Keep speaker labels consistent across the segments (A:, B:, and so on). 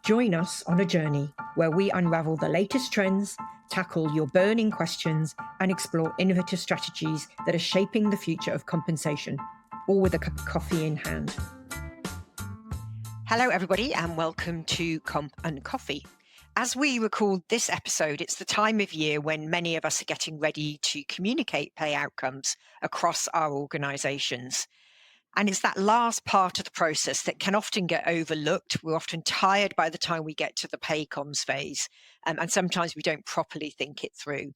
A: Join us on a journey where we unravel the latest trends, tackle your burning questions, and explore innovative strategies that are shaping the future of compensation, all with a cup of coffee in hand. Hello, everybody, and welcome to Comp and Coffee. As we record this episode, it's the time of year when many of us are getting ready to communicate pay outcomes across our organisations. And it's that last part of the process that can often get overlooked. We're often tired by the time we get to the pay comms phase, and sometimes we don't properly think it through.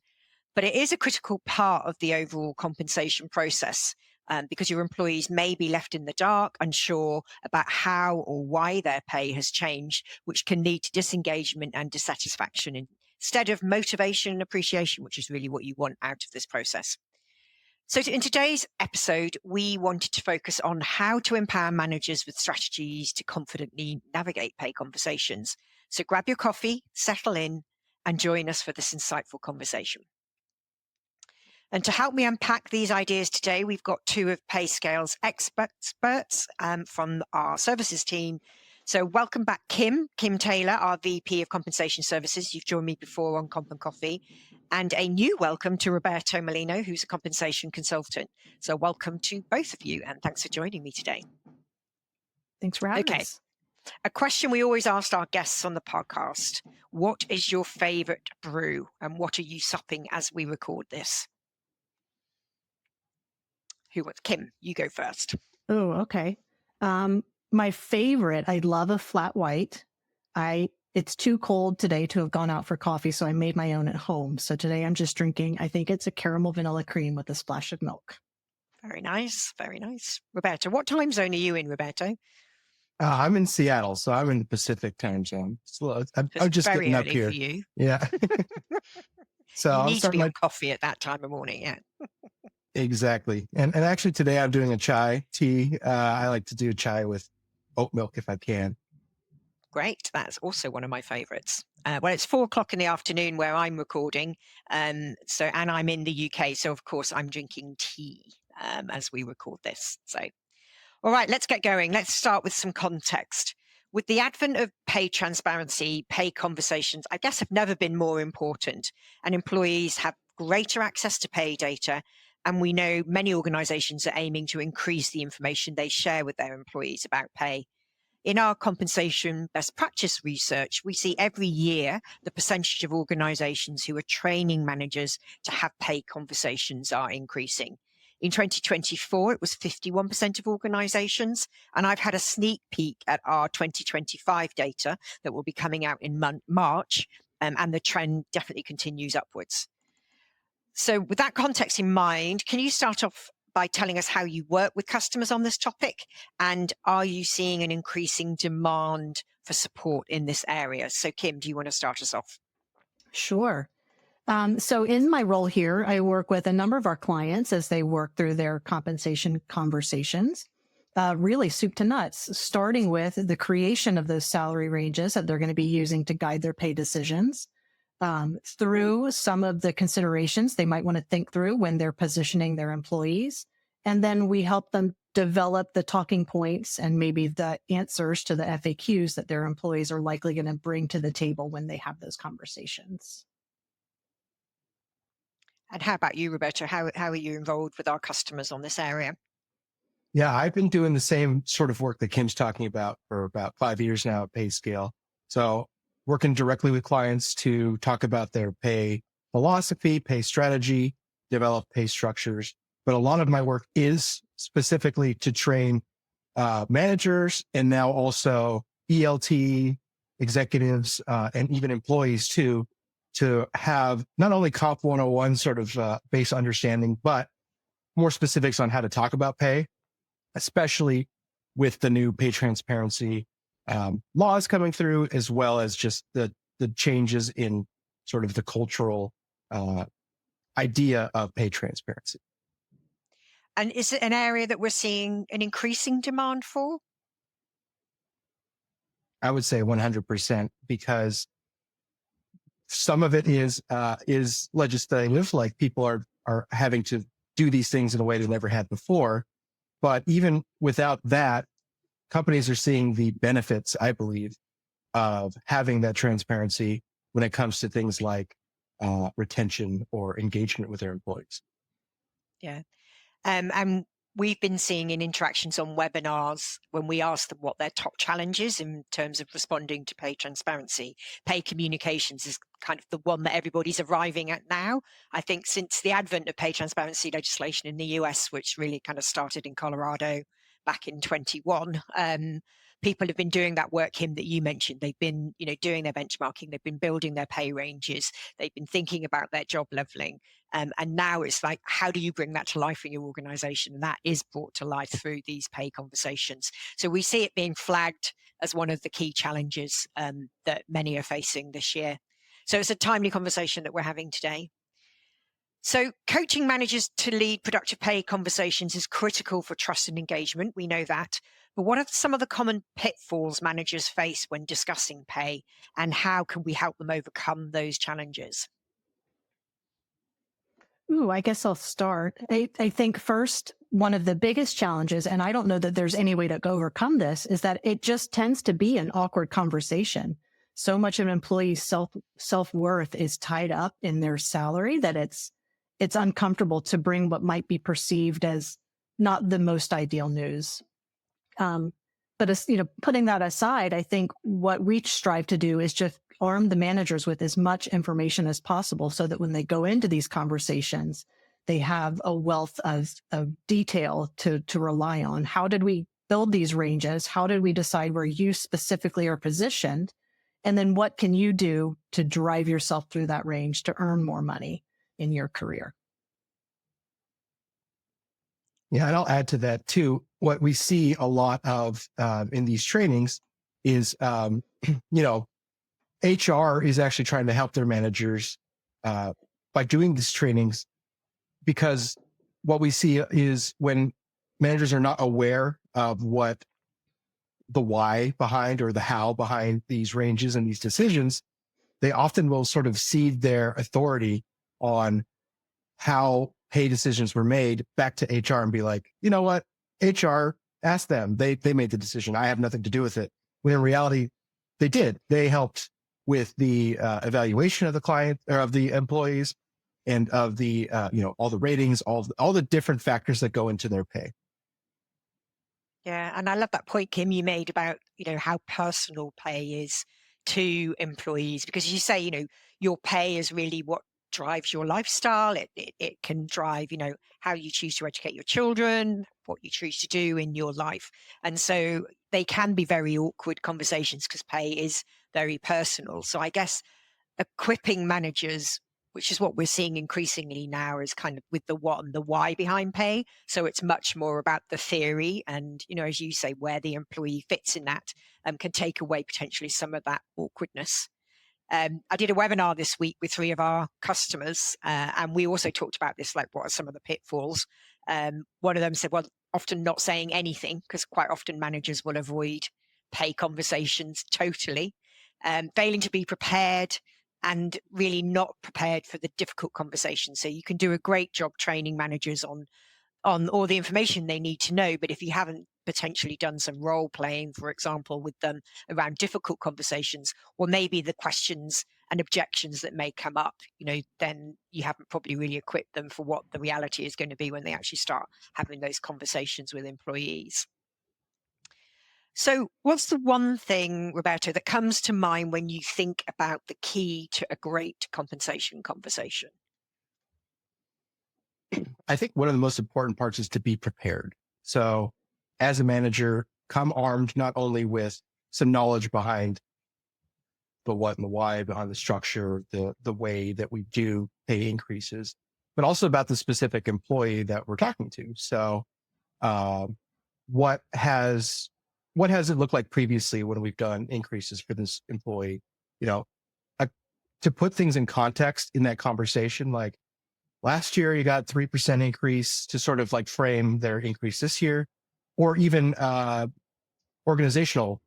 A: But it is a critical part of the overall compensation process because your employees may be left in the dark, unsure about how or why their pay has changed, which can lead to disengagement and dissatisfaction instead of motivation and appreciation, which is really what you want out of this process. So in today's episode, we wanted to focus on how to empower managers with strategies to confidently navigate pay conversations. So grab your coffee, settle in, and join us for this insightful conversation. And to help me unpack these ideas today, we've got two of PayScale's experts from our services team. So welcome back, Kim Taylor, our VP of Compensation Services. You've joined me before on Comp and Coffee. And a new welcome to Roberto Molina, who's a compensation consultant. So welcome to both of you, and thanks for joining me today.
B: Thanks for having us.
A: A question we always ask our guests on the podcast: what is your favorite brew, and what are you supping as we record this? Kim, you go first.
B: Oh, okay. My favorite, I love a flat white. It's too cold today to have gone out for coffee, so I made my own at home. So today I'm just drinking, I think it's a caramel vanilla cream with a splash of milk.
A: Very nice. Very nice. Roberto, what time zone are you in, Roberto?
C: I'm in Seattle, so I'm in the Pacific time zone. So I'm just
A: very
C: getting
A: early
C: up here.
A: For you.
C: Yeah.
A: So you need to be on coffee at that time of morning, yeah.
C: Exactly. And actually today I'm doing a chai tea. I like to do chai with oat milk if I can.
A: Great. That's also one of my favorites. Well, it's 4:00 in the afternoon where I'm recording. And I'm in the UK. So of course I'm drinking tea as we record this. So, all right, let's get going. Let's start with some context. With the advent of pay transparency, pay conversations, I guess, have never been more important. And employees have greater access to pay data. And we know many organizations are aiming to increase the information they share with their employees about pay. In our compensation best practice research, we see every year the percentage of organizations who are training managers to have pay conversations are increasing. In 2024, it was 51% of organizations, and I've had a sneak peek at our 2025 data that will be coming out in March, and the trend definitely continues upwards. So with that context in mind, can you start off by telling us how you work with customers on this topic? And are you seeing an increasing demand for support in this area? So Kim, do you want to start us off?
B: Sure. So in my role here, I work with a number of our clients as they work through their compensation conversations, really soup to nuts, starting with the creation of those salary ranges that they're going to be using to guide their pay decisions, through some of the considerations they might want to think through when they're positioning their employees. And then we help them develop the talking points and maybe the answers to the FAQs that their employees are likely going to bring to the table when they have those conversations.
A: And how about you, Roberto? How are you involved with our customers on this area?
C: Yeah, I've been doing the same sort of work that Kim's talking about for about 5 years now at PayScale. So working directly with clients to talk about their pay philosophy, pay strategy, develop pay structures. But a lot of my work is specifically to train managers and now also ELT executives and even employees too, to have not only Comp 101 sort of base understanding, but more specifics on how to talk about pay, especially with the new pay transparency laws coming through, as well as just the changes in sort of the cultural idea of pay transparency.
A: And is it an area that we're seeing an increasing demand for?
C: I would say 100%, because some of it is legislative, like people are having to do these things in a way they never had before. But even without that, companies are seeing the benefits, I believe, of having that transparency when it comes to things like retention or engagement with their employees.
A: Yeah. And we've been seeing in interactions on webinars when we ask them what their top challenge is in terms of responding to pay transparency. Pay communications is kind of the one that everybody's arriving at now. I think since the advent of pay transparency legislation in the US, which really kind of started in Colorado back in 21, people have been doing that work, Kim, that you mentioned. They've been, doing their benchmarking. They've been building their pay ranges. They've been thinking about their job leveling. And now it's like, how do you bring that to life in your organization? And that is brought to life through these pay conversations. So we see it being flagged as one of the key challenges that many are facing this year. So it's a timely conversation that we're having today. So coaching managers to lead productive pay conversations is critical for trust and engagement. We know that. But what are some of the common pitfalls managers face when discussing pay, and how can we help them overcome those challenges?
B: Ooh, I guess I'll start. I think first, one of the biggest challenges, and I don't know that there's any way to overcome this, is that it just tends to be an awkward conversation. So much of an employee's self-worth is tied up in their salary that it's uncomfortable to bring what might be perceived as not the most ideal news. But as, putting that aside, I think what we strive to do is just arm the managers with as much information as possible so that when they go into these conversations, they have a wealth of detail to rely on. How did we build these ranges? How did we decide where you specifically are positioned? And then what can you do to drive yourself through that range to earn more money in your career?
C: Yeah, and I'll add to that too. What we see a lot of in these trainings is, HR is actually trying to help their managers by doing these trainings, because what we see is when managers are not aware of what the why behind or the how behind these ranges and these decisions, they often will sort of cede their authority on how pay decisions were made back to HR and be like, you know what, HR, ask them. They made the decision. I have nothing to do with it. When in reality, they did. They helped with the evaluation of the client or of the employees and of the all the ratings, all the different factors that go into their pay.
A: Yeah, and I love that point, Kim, you made about, how personal pay is to employees, because you say, your pay is really what drives your lifestyle. It can drive, how you choose to educate your children, what you choose to do in your life. And so they can be very awkward conversations because pay is very personal. So I guess equipping managers, which is what we're seeing increasingly now, is kind of with the what and the why behind pay. So it's much more about the theory and, as you say, where the employee fits in that, can take away potentially some of that awkwardness. I did a webinar this week with 3 of our customers, and we also talked about this, like what are some of the pitfalls. One of them said, well, often not saying anything, because quite often managers will avoid pay conversations totally. Failing to be prepared and really not prepared for the difficult conversation. So you can do a great job training managers on all the information they need to know. But if you haven't potentially done some role playing, for example, with them around difficult conversations, or maybe the questions and objections that may come up, then you haven't probably really equipped them for what the reality is going to be when they actually start having those conversations with employees. So what's the one thing, Roberto, that comes to mind when you think about the key to a great compensation conversation?
C: I think one of the most important parts is to be prepared. So as a manager, come armed not only with some knowledge behind the what and the why, behind the structure, the way that we do pay increases, but also about the specific employee that we're talking to. So what has it looked like previously when we've done increases for this employee? To put things in context in that conversation, like last year you got 3% increase, to sort of like frame their increase this year, or even organizational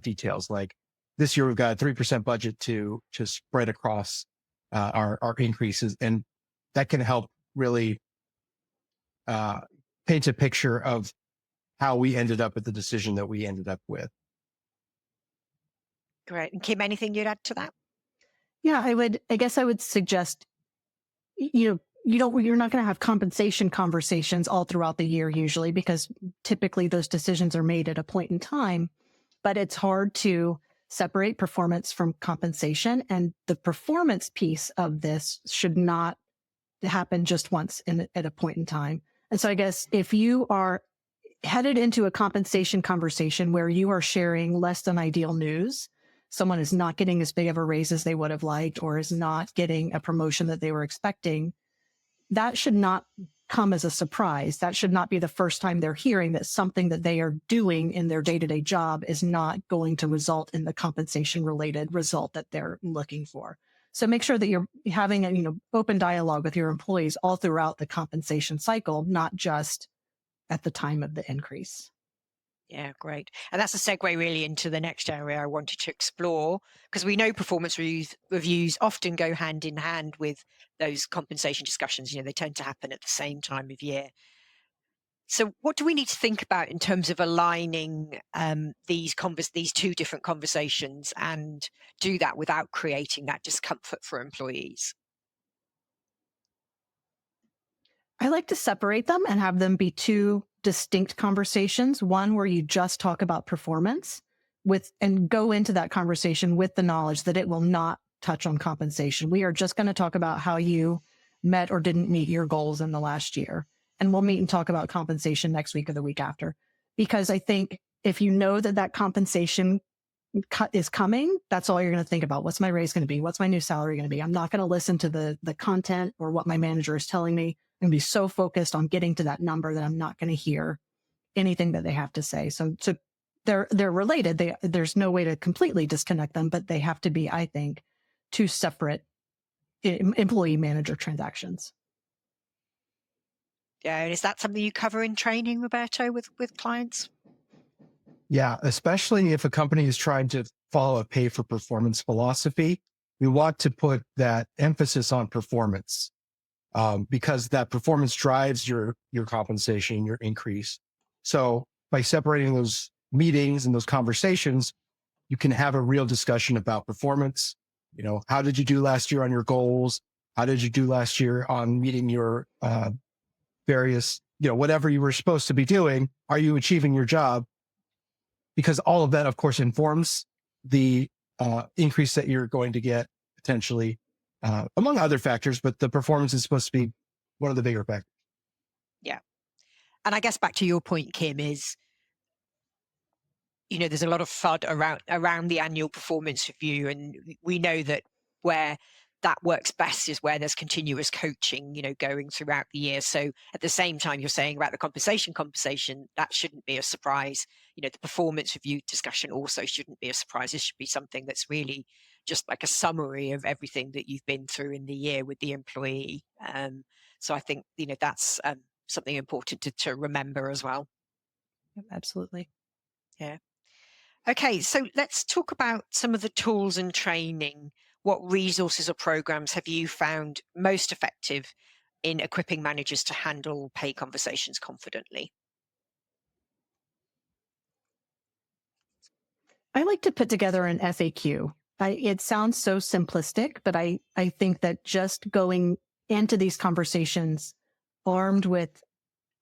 C: details. Like this year we've got a 3% budget to spread across our increases, and that can help really paint a picture of how we ended up with the decision that we ended up with.
A: Great. And Kim, anything you'd add to that?
B: Yeah, I guess I would suggest, you're not going to have compensation conversations all throughout the year usually, because typically those decisions are made at a point in time, but it's hard to separate performance from compensation. And the performance piece of this should not happen just once at a point in time. And so I guess if you are headed into a compensation conversation where you are sharing less than ideal news, someone is not getting as big of a raise as they would have liked, or is not getting a promotion that they were expecting, that should not come as a surprise. That should not be the first time they're hearing that something that they are doing in their day-to-day job is not going to result in the compensation related result that they're looking for. So make sure that you're having a, open dialogue with your employees all throughout the compensation cycle, not just at the time of the increase.
A: Yeah, great. And that's a segue really into the next area I wanted to explore, because we know performance reviews often go hand in hand with those compensation discussions. They tend to happen at the same time of year. So what do we need to think about in terms of aligning these two different conversations, and do that without creating that discomfort for employees?
B: I like to separate them and have them be two distinct conversations. One where you just talk about performance and go into that conversation with the knowledge that it will not touch on compensation. We are just going to talk about how you met or didn't meet your goals in the last year. And we'll meet and talk about compensation next week or the week after. Because I think if you know that compensation cut is coming, that's all you're going to think about. What's my raise going to be? What's my new salary going to be? I'm not going to listen to the content or what my manager is telling me. I'm going to be so focused on getting to that number that I'm not going to hear anything that they have to say. So they're related. There's no way to completely disconnect them, but they have to be, I think, two separate employee manager transactions.
A: Yeah, and is that something you cover in training, Roberto, with clients?
C: Yeah, especially if a company is trying to follow a pay for performance philosophy, we want to put that emphasis on performance, because that performance drives your compensation, your increase. So by separating those meetings and those conversations, you can have a real discussion about performance. How did you do last year on your goals? How did you do last year on meeting your various, whatever you were supposed to be doing? Are you achieving your job? Because all of that, of course, informs the increase that you're going to get potentially, among other factors, but the performance is supposed to be one of the bigger factors.
A: Yeah. And I guess back to your point, Kim, is, there's a lot of FUD around the annual performance review. And we know that where that works best is where there's continuous coaching, going throughout the year. So at the same time, you're saying about the compensation conversation, that shouldn't be a surprise. The performance review discussion also shouldn't be a surprise. This should be something that's really just like a summary of everything that you've been through in the year with the employee. So I think, that's something important to remember as well.
B: Absolutely.
A: Yeah. Okay, so let's talk about some of the tools and training. What resources or programs have you found most effective in equipping managers to handle pay conversations confidently?
B: I like to put together an FAQ. It sounds so simplistic, but I think that just going into these conversations armed with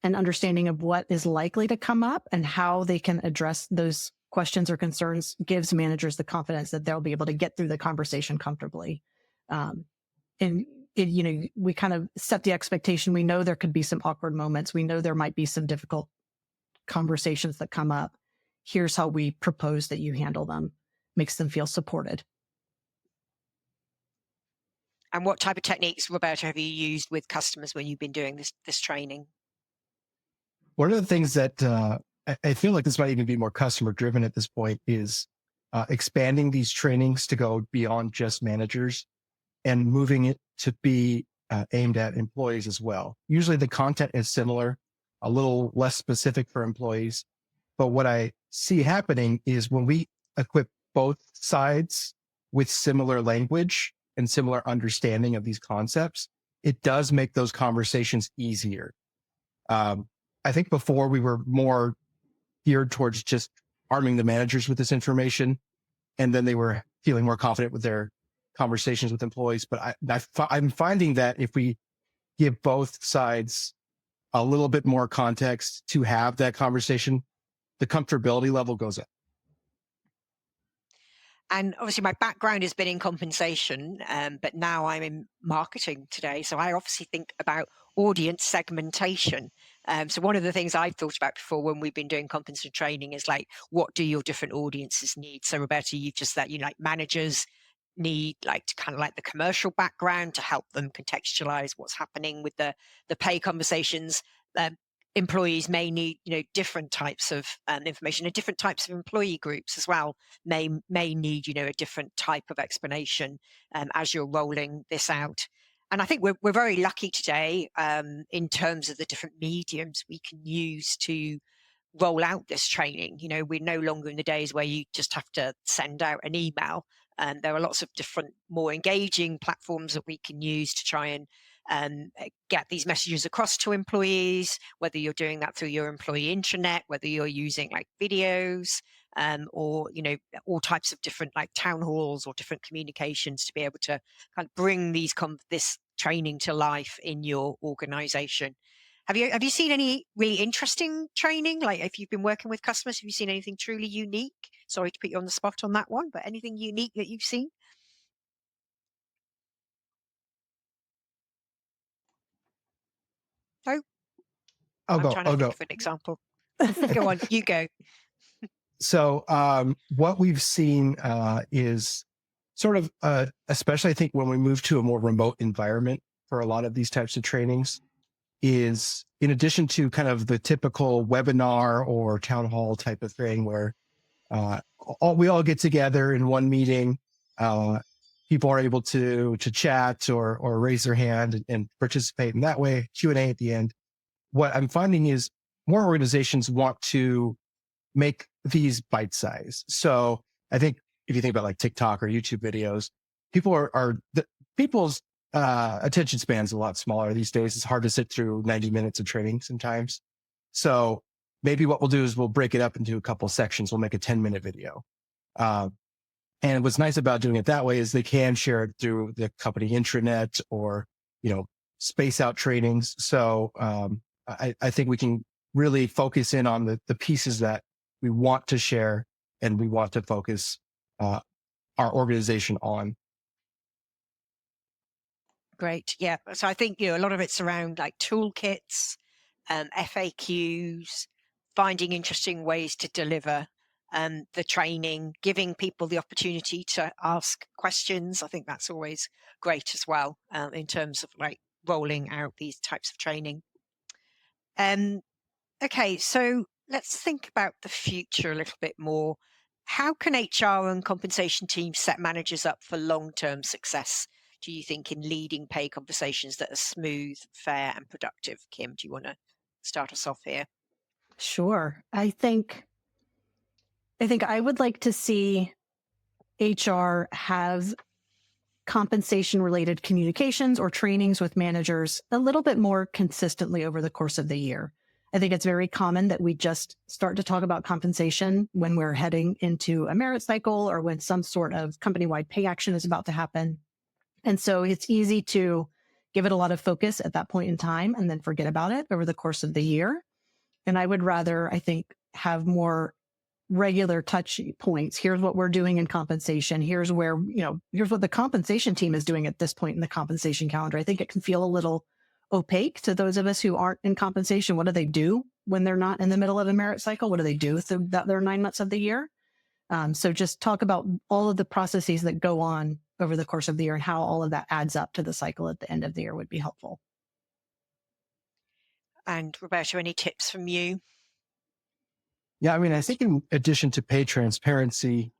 B: an understanding of what is likely to come up and how they can address those questions or concerns gives managers the confidence that they'll be able to get through the conversation comfortably. We kind of set the expectation. We know there could be some awkward moments. We know there might be some difficult conversations that come up. Here's how we propose that you handle them. Makes them feel supported.
A: And what type of techniques, Roberto, have you used with customers when you've been doing this training?
C: One of the things that I feel like this might even be more customer driven at this point is expanding these trainings to go beyond just managers and moving it to be aimed at employees as well. Usually the content is similar, a little less specific for employees. But what I see happening is when we equip both sides with similar language and similar understanding of these concepts, it does make those conversations easier. I think before we were more geared towards just arming the managers with this information. and then they were feeling more confident with their conversations with employees. But I'm finding that if we give both sides a little bit more context to have that conversation, the comfortability level goes up.
A: And obviously, my background has been in compensation, but now I'm in marketing today. So I obviously think about audience segmentation. So one of the things I've thought about before when we've been doing compensation training is like, what do your different audiences need? So Roberto, you've just said, like managers need like to kind of like the commercial background to help them contextualize what's happening with the pay conversations. Employees may need different types of information, and different types of employee groups as well may need a different type of explanation as you're rolling this out. And I think we're very lucky today in terms of the different mediums we can use to roll out this training. We're no longer in the days where you just have to send out an email. There are lots of different, more engaging platforms that we can use to try and get these messages across to employees, whether you're doing that through your employee intranet, whether you're using like videos, or all types of different like town halls or different communications to be able to kind of bring this training to life in your organization. Have you seen any really interesting training? Like if you've been working with customers, have you seen anything truly unique? Sorry to put you on the spot on that one, but anything unique that you've seen? Oh, I'm trying to
C: I'll
A: think
C: go.
A: of an example. Go on, you go.
C: So what we've seen is sort of, especially I think when we move to a more remote environment for a lot of these types of trainings, is in addition to kind of the typical webinar or town hall type of thing where we all get together in one meeting, people are able to chat or raise their hand and participate in that way, Q&A at the end. What I'm finding is more organizations want to make these bite size. So I think if you think about like TikTok or YouTube videos, people's attention span's a lot smaller these days. It's hard to sit through 90 minutes of training sometimes. So maybe what we'll do is we'll break it up into a couple sections. We'll make a 10-minute video. And what's nice about doing it that way is they can share it through the company intranet or, space out trainings. So I think we can really focus in on the pieces that we want to share and we want to focus our organization on.
A: Great. Yeah. So I think, a lot of it's around like toolkits, FAQs, finding interesting ways to deliver the training, giving people the opportunity to ask questions. I think that's always great as well in terms of like rolling out these types of training. Okay, so let's think about the future a little bit more. How can HR and compensation teams set managers up for long-term success, do you think, in leading pay conversations that are smooth, fair, and productive? Kim, do you want to start us off here?
B: Sure. I think I would like to see HR have compensation related communications or trainings with managers a little bit more consistently over the course of the year. I think it's very common that we just start to talk about compensation when we're heading into a merit cycle or when some sort of company-wide pay action is about to happen. And so it's easy to give it a lot of focus at that point in time and then forget about it over the course of the year. And I would rather, I think, have more regular touch points. Here's what we're doing in compensation. Here's where, here's what the compensation team is doing at this point in the compensation calendar. I think it can feel a little opaque to those of us who aren't in compensation. What do they do when they're not in the middle of a merit cycle? What do they do through their 9 months of the year? So just talk about all of the processes that go on over the course of the year and how all of that adds up to the cycle at the end of the year would be helpful.
A: And Roberto, any tips from you?
C: Yeah, I mean, I think in addition to pay transparency,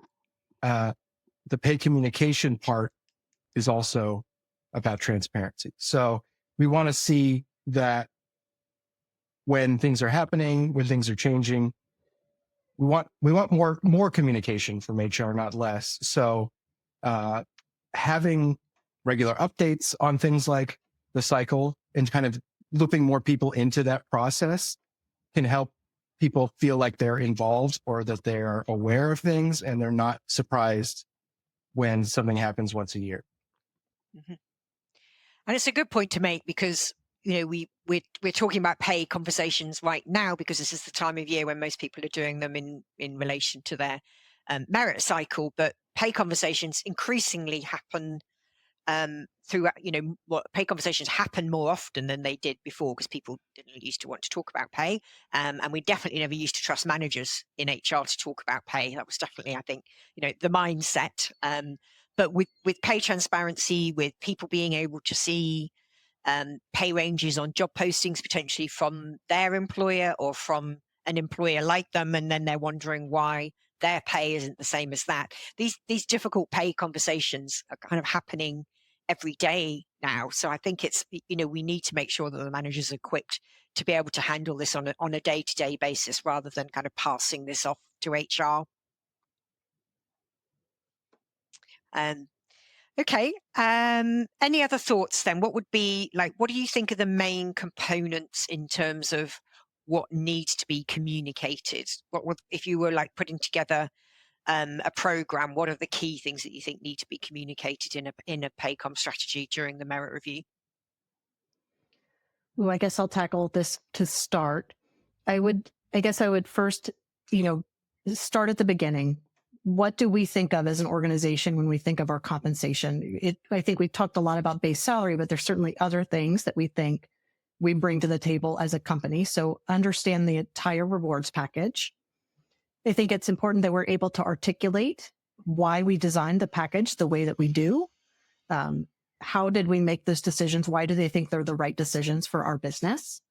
C: the pay communication part is also about transparency. So we want to see that when things are happening, when things are changing, we want more communication from HR, not less. So having regular updates on things like the cycle and kind of looping more people into that process can help people feel like they're involved or that they're aware of things and they're not surprised when something happens once a year.
A: Mhm. And it's a good point to make because we're talking about pay conversations right now because this is the time of year when most people are doing them in relation to their merit cycle. But pay conversations increasingly happen throughout. What pay conversations happen more often than they did before because people didn't used to want to talk about pay, and we definitely never used to trust managers in HR to talk about pay. That was definitely, I think, the mindset. But with pay transparency, with people being able to see pay ranges on job postings potentially from their employer or from an employer like them, and then they're wondering why their pay isn't the same as that. These difficult pay conversations are kind of happening every day now. So I think it's we need to make sure that the managers are equipped to be able to handle this on a day-to-day basis rather than kind of passing this off to HR. Um, Okay. Any other thoughts then? What would be like, what do you think are the main components in terms of what needs to be communicated? What would, if you were like putting together a program, what are the key things that you think need to be communicated in a PAYCOM strategy during the merit review?
B: Well, I guess I'll tackle this to start. I guess I would first, start at the beginning. What do we think of as an organization when we think of our compensation? I think we've talked a lot about base salary, but there's certainly other things that we think we bring to the table as a company. So understand the entire rewards package. I think it's important that we're able to articulate why we designed the package the way that we do. How did we make those decisions? Why do they think they're the right decisions for our business?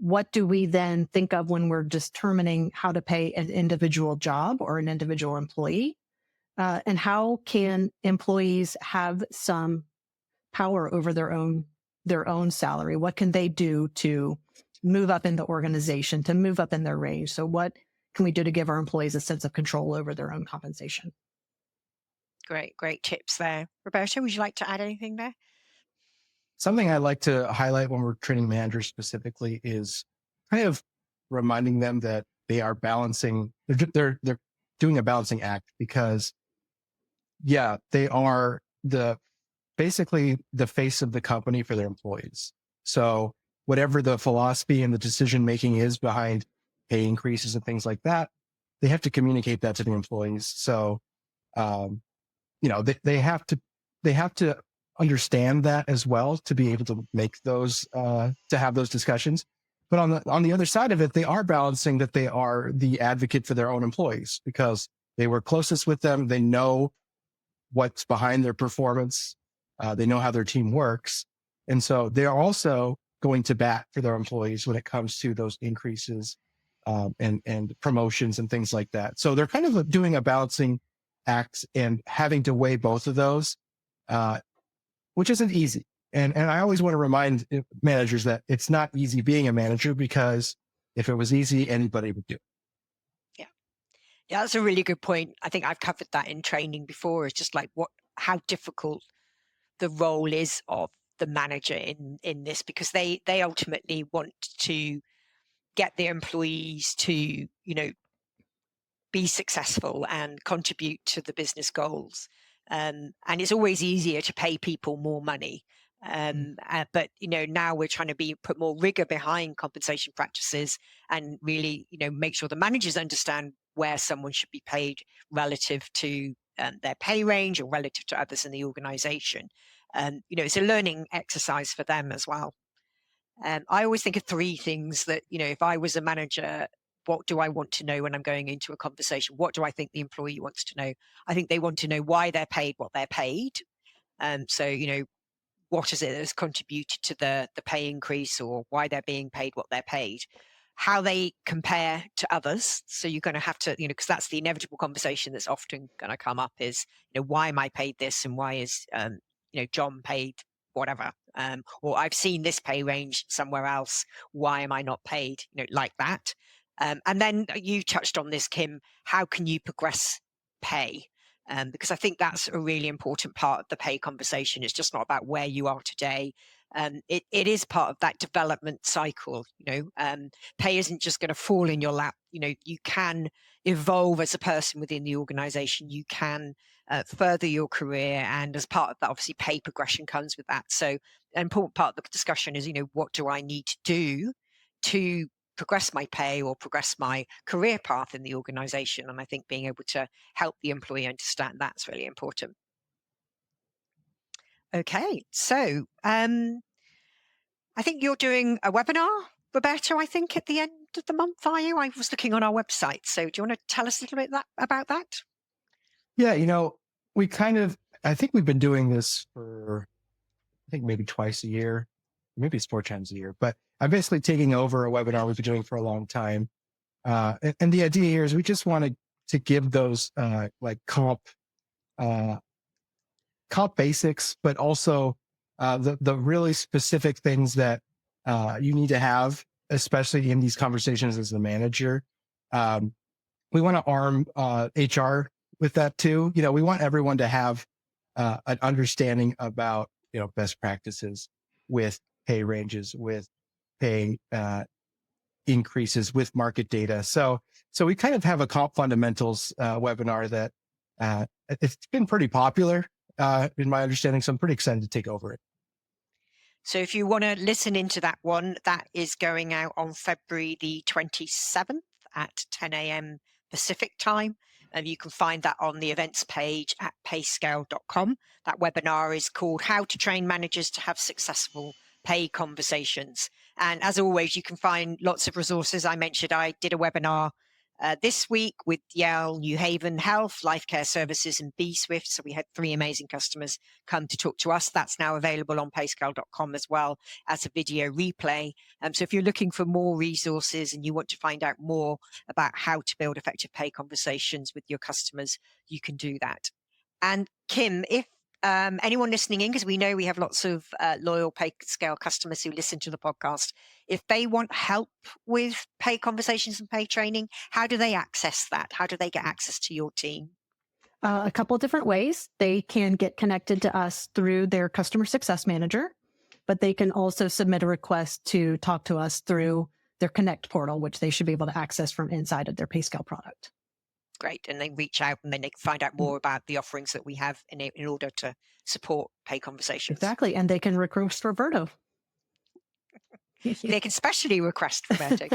B: What do we then think of when we're determining how to pay an individual job or an individual employee? And how can employees have some power over their own salary? What can they do to move up in the organization, to move up in their range? So what can we do to give our employees a sense of control over their own compensation?
A: Great tips there. Roberto, would you like to add anything there?
C: Something I like to highlight when we're training managers specifically is kind of reminding them that they are balancing, they're doing a balancing act because they are basically the face of the company for their employees. So whatever the philosophy and the decision making is behind pay increases and things like that, they have to communicate that to the employees. So, they have to understand that as well to be able to make those, to have those discussions. But on the other side of it, they are balancing that they are the advocate for their own employees because they were closest with them. They know what's behind their performance. They know how their team works. And so they're also going to bat for their employees when it comes to those increases and promotions and things like that. So they're kind of doing a balancing act and having to weigh both of those, which isn't easy. And I always want to remind managers that it's not easy being a manager because if it was easy, anybody would do it.
A: Yeah, that's a really good point. I think I've covered that in training before. It's just like how difficult the role is of the manager in this because they ultimately want to get the employees to be successful and contribute to the business goals. And it's always easier to pay people more money. But now we're trying to put more rigor behind compensation practices and really make sure the managers understand where someone should be paid relative to their pay range or relative to others in the organization. It's a learning exercise for them as well. I always think of three things that, if I was a manager, what do I want to know when I'm going into a conversation? What do I think the employee wants to know? I think they want to know why they're paid what they're paid. So, what is it that has contributed to the pay increase or why they're being paid what they're paid? How they compare to others. So you're going to have to, because that's the inevitable conversation that's often going to come up is, why am I paid this and why is, John paid whatever? Or I've seen this pay range somewhere else. Why am I not paid? Like that. And then you touched on this, Kim. How can you progress pay? Because I think that's a really important part of the pay conversation. It's just not about where you are today. it is part of that development cycle. Pay isn't just going to fall in your lap. You can evolve as a person within the organization. You can further your career, and as part of that, obviously, pay progression comes with that. So an important part of the discussion is, what do I need to do to progress my pay or progress my career path in the organization? And I think being able to help the employee understand that's really important. Okay, so I think you're doing a webinar, Roberto, I think at the end of the month, are you? I was looking on our website. So do you want to tell us a little bit about that?
C: Yeah, I think we've been doing this for, I think maybe twice a year, maybe it's 4 times a year, but I'm basically taking over a webinar we've been doing for a long time. And the idea here is we just wanted to give those like comp basics, but also the really specific things that you need to have, especially in these conversations as the manager. We want to arm HR with that too. We want everyone to have an understanding about best practices with pay ranges, with pay increases, with market data. So we kind of have a comp fundamentals webinar that it's been pretty popular in my understanding. So I'm pretty excited to take over it.
A: So if you want to listen into that one, that is going out on February the 27th at 10 a.m. Pacific time. And you can find that on the events page at payscale.com. That webinar is called How to Train Managers to Have Successful Pay Conversations. And as always, you can find lots of resources. I mentioned I did a webinar this week with Yale New Haven Health, Life Care Services, and B-Swift. So we had 3 amazing customers come to talk to us. That's now available on payscale.com as well as a video replay. So if you're looking for more resources and you want to find out more about how to build effective pay conversations with your customers, you can do that. And Kim, if anyone listening in, because we know we have lots of loyal PayScale customers who listen to the podcast, if they want help with pay conversations and pay training, how do they access that? How do they get access to your team?
B: A couple of different ways. They can get connected to us through their customer success manager, but they can also submit a request to talk to us through their Connect portal, which they should be able to access from inside of their PayScale product.
A: Great. And they reach out and then they can find out more about the offerings that we have in order to support pay conversations.
B: Exactly. And they can request Roberto.
A: They can specially request Roberto.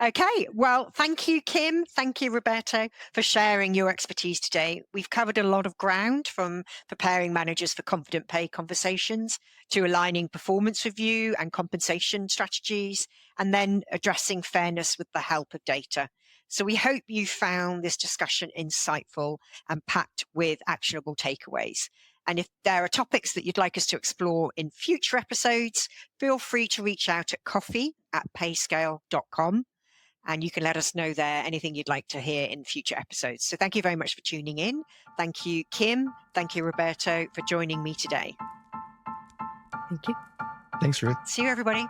A: Okay. Well, thank you, Kim. Thank you, Roberto, for sharing your expertise today. We've covered a lot of ground, from preparing managers for confident pay conversations to aligning performance review and compensation strategies, and then addressing fairness with the help of data. So we hope you found this discussion insightful and packed with actionable takeaways. And if there are topics that you'd like us to explore in future episodes, feel free to reach out at coffee@payscale.com. And you can let us know there anything you'd like to hear in future episodes. So thank you very much for tuning in. Thank you, Kim. Thank you, Roberto, for joining me today.
B: Thank you.
C: Thanks, Ruth.
A: See you, everybody.